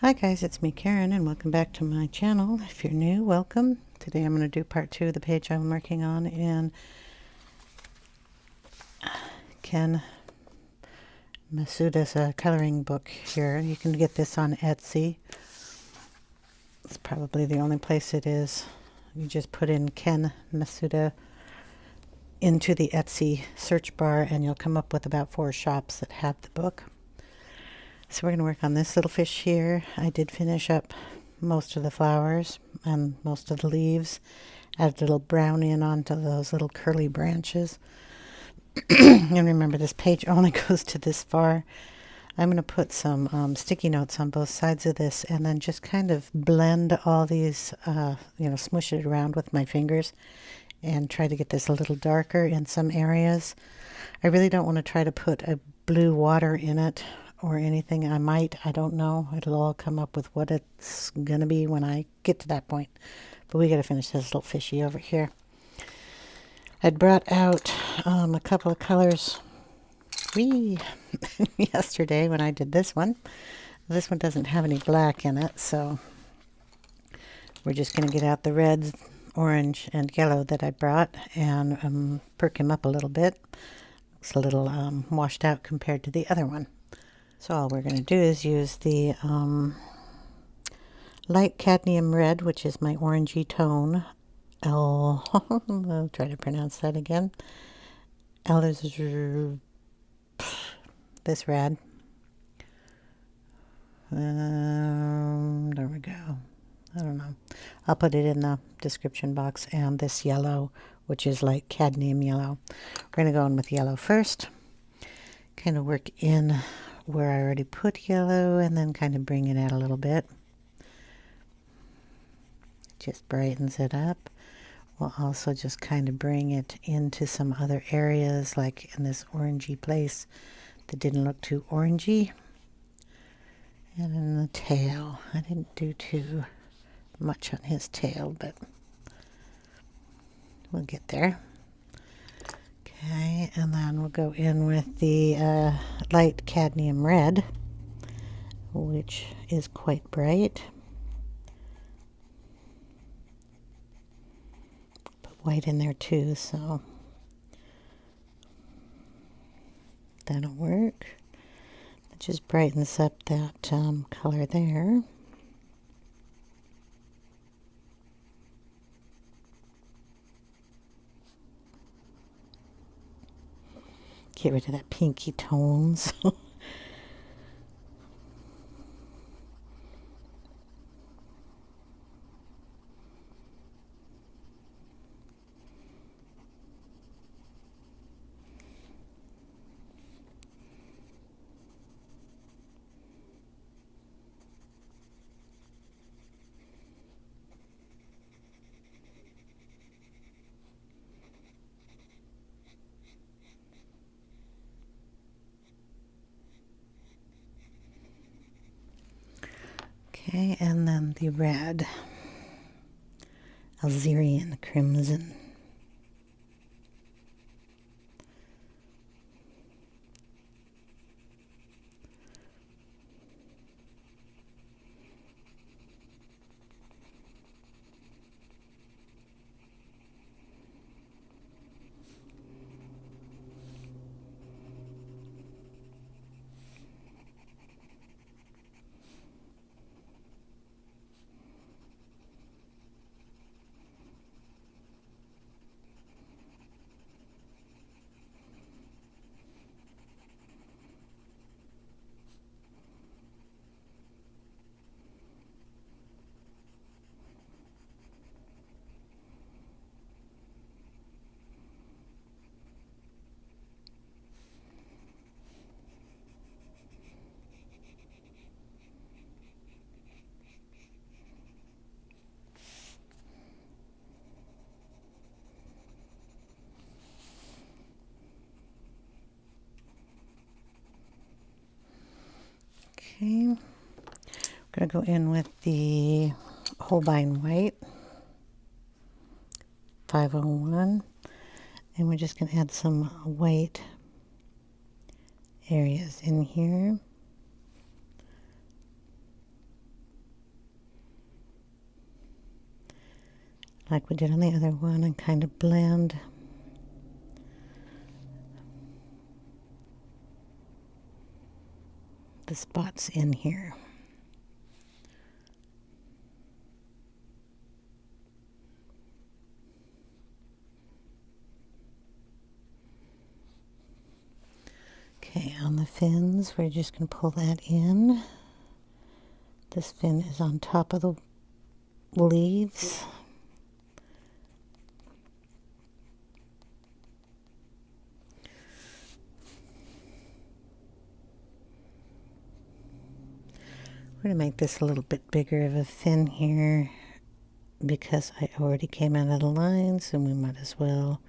Hi guys, it's me Karen and welcome back to my channel. If you're new, welcome. Today I'm going to do part 2 of the page I'm working on in Ken Matsuda's coloring book here. You can get this on Etsy. It's probably the only place it is. You just put in Ken Matsuda into the Etsy search bar and you'll come up with about 4 shops that have the book. So we're going to work on this little fish here. I did finish up most of the flowers and most of the leaves. Add a little brown in onto those little curly branches. And remember, this page only goes to this far. I'm going to put some sticky notes on both sides of this and then just kind of blend all these, smush it around with my fingers and try to get this a little darker in some areas. I really don't want to try to put a blue water in it or anything. I don't know. It'll all come up with what it's going to be when I get to that point. But we got to finish this little fishy over here. I'd brought out a couple of colors yesterday when I did this one. This one doesn't have any black in it, so we're just going to get out the red, orange, and yellow that I brought and perk him up a little bit. Looks a little washed out compared to the other one. So all we're going to do is use the light cadmium red, which is my orangey tone. I'll try to pronounce that again. Alizarin, this red. There we go. I don't know. I'll put it in the description box. And this yellow, which is like cadmium yellow. We're going to go in with yellow first. Kind of work in where I already put yellow and then kind of bring it out a little bit. Just brightens it up. We'll also just kind of bring it into some other areas, like in this orangey place that didn't look too orangey. And in the tail, I didn't do too much on his tail, but we'll get there. Okay, and then we'll go in with the light cadmium red, which is quite bright. White in there too, so that'll work. It just brightens up that color there. Get rid of that pinky tones. Okay, and then the red, Alizarin crimson. Okay, I'm going to go in with the Holbein white, 501, and we're just going to add some white areas in here. like we did on the other one, and kind of blend the spots in here. Okay, on the fins, we're just going to pull that in. This fin is on top of the leaves. We're going to make this a little bit bigger of a fin here because I already came out of the lines, and we might as well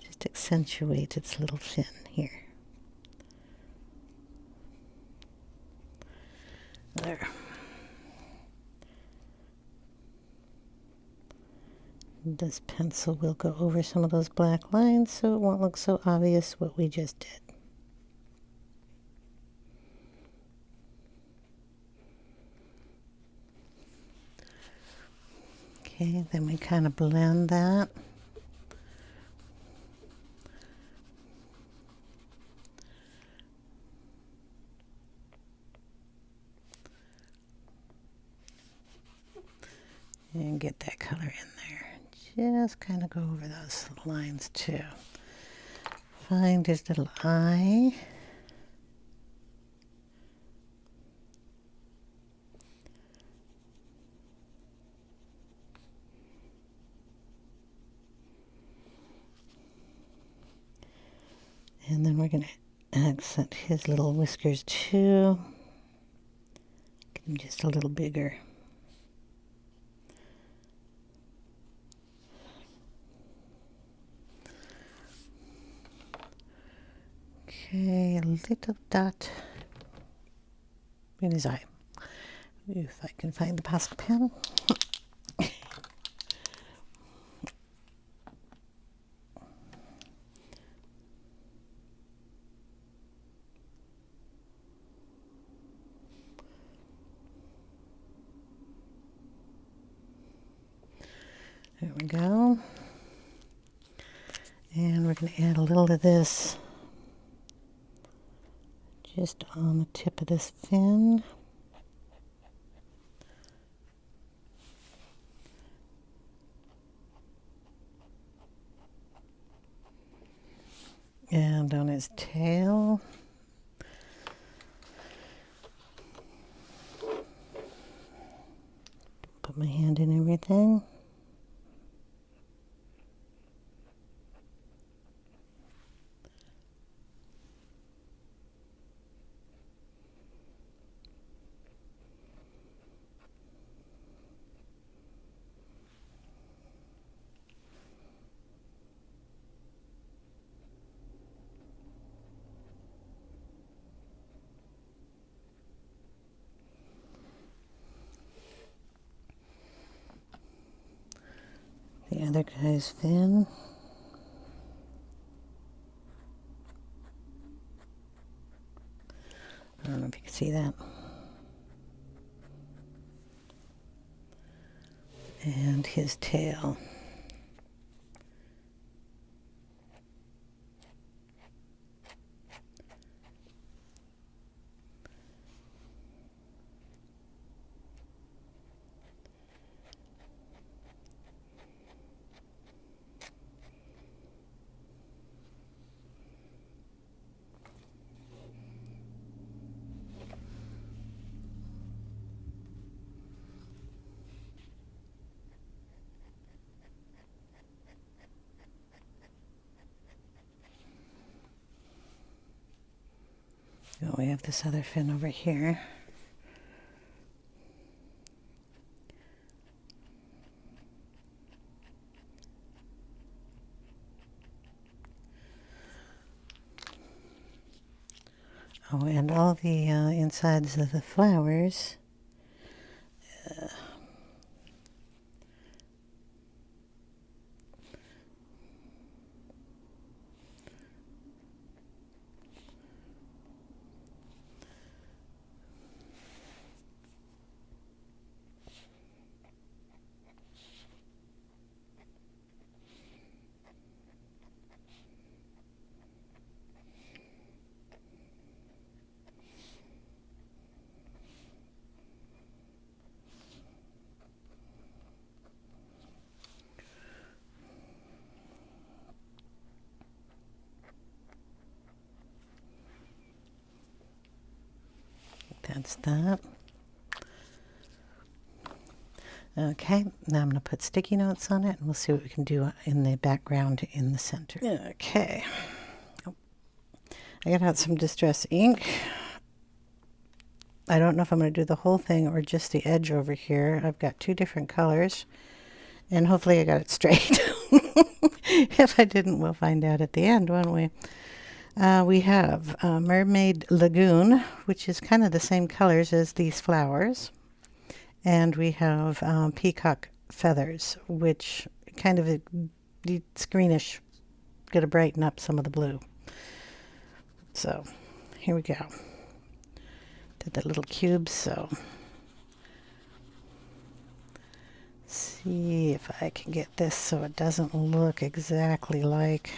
just accentuate its little fin here. There. This pencil will go over some of those black lines so it won't look so obvious what we just did. Okay, then we kind of blend that. And get that color in there. Just kind of go over those lines too. Find his little eye. And then we're going to accent his little whiskers too. Get them just a little bigger. Okay, a little dot in his eye. If I can find the pastel pen. There we go. And we're going to add a little of this just on the tip of this fin. And on his tail. Put my hand in everything. The other guy's fin. I don't know if you can see that. And his tail. Oh, we have this other fin over here. Oh, and all the insides of the flowers. That's that. Okay, now I'm going to put sticky notes on it and we'll see what we can do in the background in the center. Okay. Oh, I got out some distress ink. I don't know if I'm going to do the whole thing or just the edge over here. I've got two different colors and hopefully I got it straight. If I didn't, we'll find out at the end, won't we? We have Mermaid Lagoon, which is kind of the same colors as these flowers. And we have Peacock Feathers, which kind of it's greenish, going to brighten up some of the blue. So here we go. Did the little cubes, so see if I can get this so it doesn't look exactly like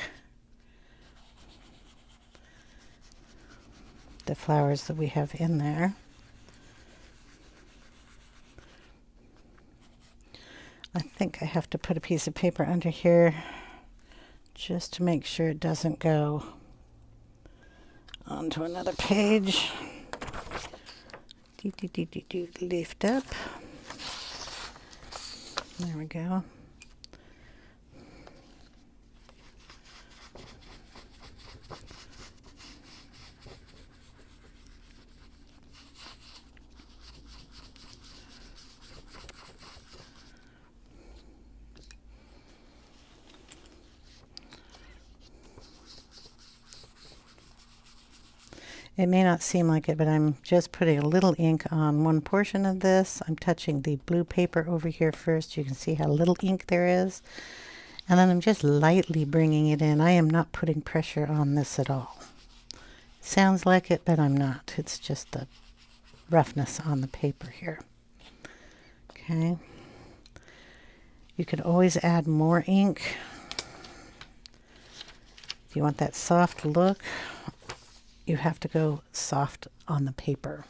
the flowers that we have in there. I think I have to put a piece of paper under here just to make sure it doesn't go onto another page. Lift up. There we go. It may not seem like it, but I'm just putting a little ink on one portion of this. I'm touching the blue paper over here first. You can see how little ink there is. And then I'm just lightly bringing it in. I am not putting pressure on this at all. Sounds like it, but I'm not. It's just the roughness on the paper here. Okay. You can always add more ink. If you want that soft look, you have to go soft on the paper.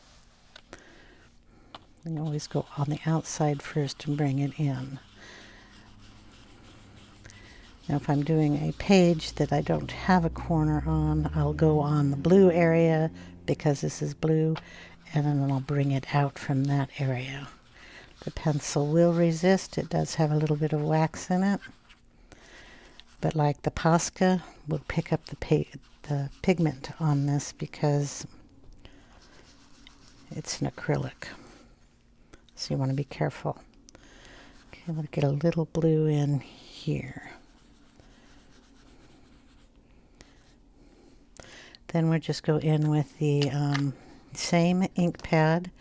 You always go on the outside first and bring it in. Now if I'm doing a page that I don't have a corner on, I'll go on the blue area because this is blue, and then I'll bring it out from that area. The pencil will resist. It does have a little bit of wax in it. But like the Posca, we'll pick up the pigment on this because it's an acrylic. So you want to be careful. Okay, I'm going to get a little blue in here. Then we'll just go in with the same ink pad.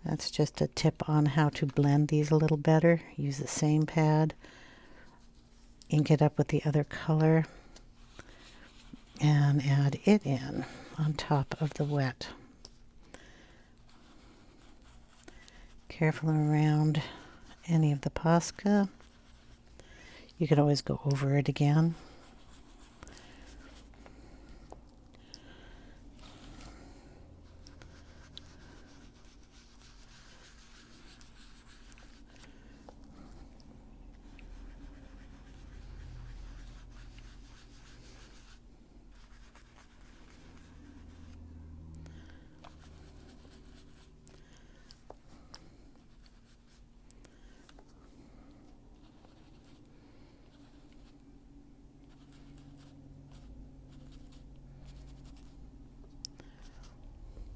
That's just a tip on how to blend these a little better. Use the same pad. Ink it up with the other color and add it in on top of the wet. Careful around any of the Posca. You could always go over it again.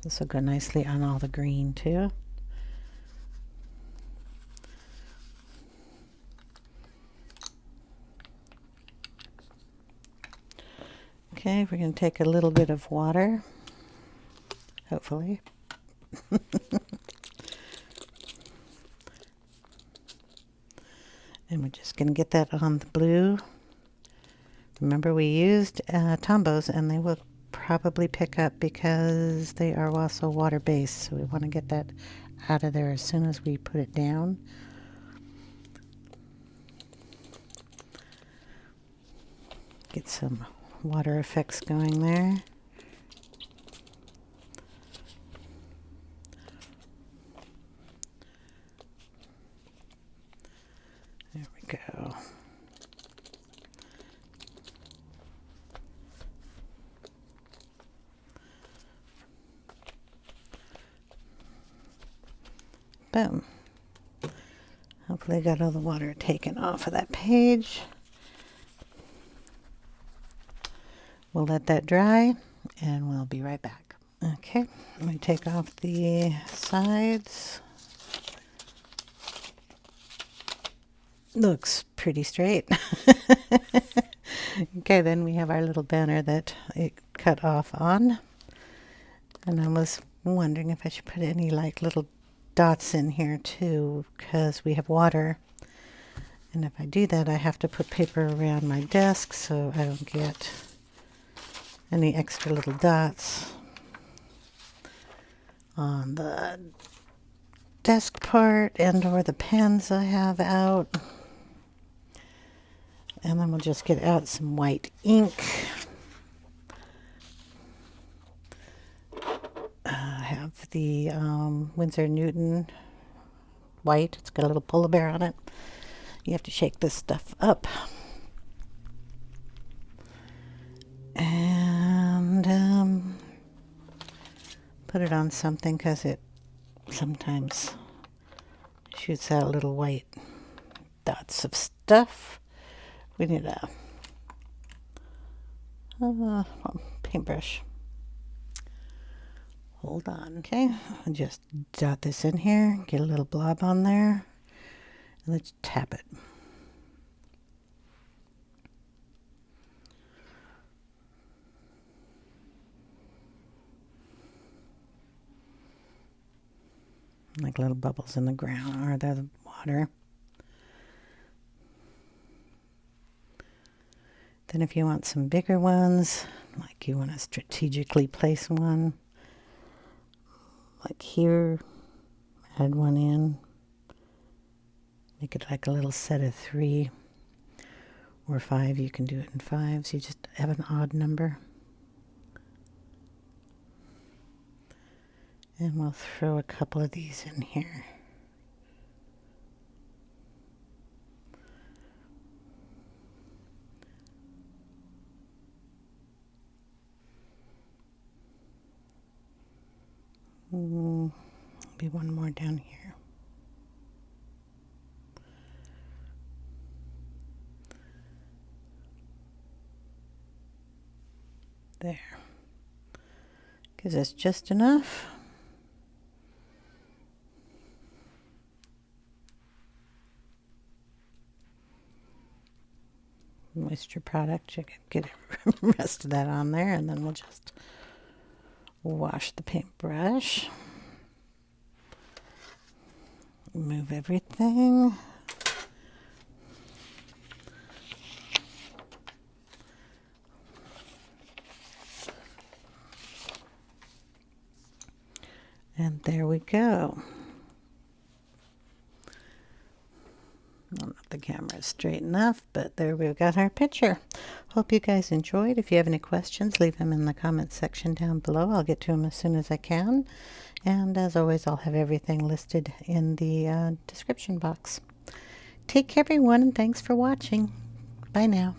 This will go nicely on all the green too. Okay, we're going to take a little bit of water, hopefully. And we're just going to get that on the blue. Remember, we used Tombows, and they will probably pick up because they are also water-based, so we want to get that out of there as soon as we put it down. Get some water effects going there. There we go. Boom. Hopefully I got all the water taken off of that page. We'll let that dry and we'll be right back. Okay, let me take off the sides. Looks pretty straight. Okay, then we have our little banner that it cut off on. And I was wondering if I should put any like little dots in here too, because we have water. And if I do that, I have to put paper around my desk so I don't get any extra little dots on the desk part and or the pens I have out. And then we'll just get out some white ink. I have the Winsor Newton white. It's got a little polar bear on it. You have to shake this stuff up. And put it on something because it sometimes shoots out little white dots of stuff. We need a paintbrush. Hold on. Okay, I'll just dot this in here, get a little blob on there, and let's tap it. Like little bubbles in the ground or the water. Then if you want some bigger ones, like you want to strategically place one, like here, add one in, make it like a little set of 3 or 5. You can do it in 5s. You just have an odd number. And we'll throw a couple of these in here. Be one more down here. There. Gives us just enough. Moisture product, you can get the rest of that on there, and then we'll just wash the paintbrush. Move everything. And there we go. I don't know if the camera is straight enough, but there we've got our picture. Hope you guys enjoyed. If you have any questions, leave them in the comment section down below. I'll get to them as soon as I can. And as always, I'll have everything listed in the description box. Take care, everyone, and thanks for watching. Bye now.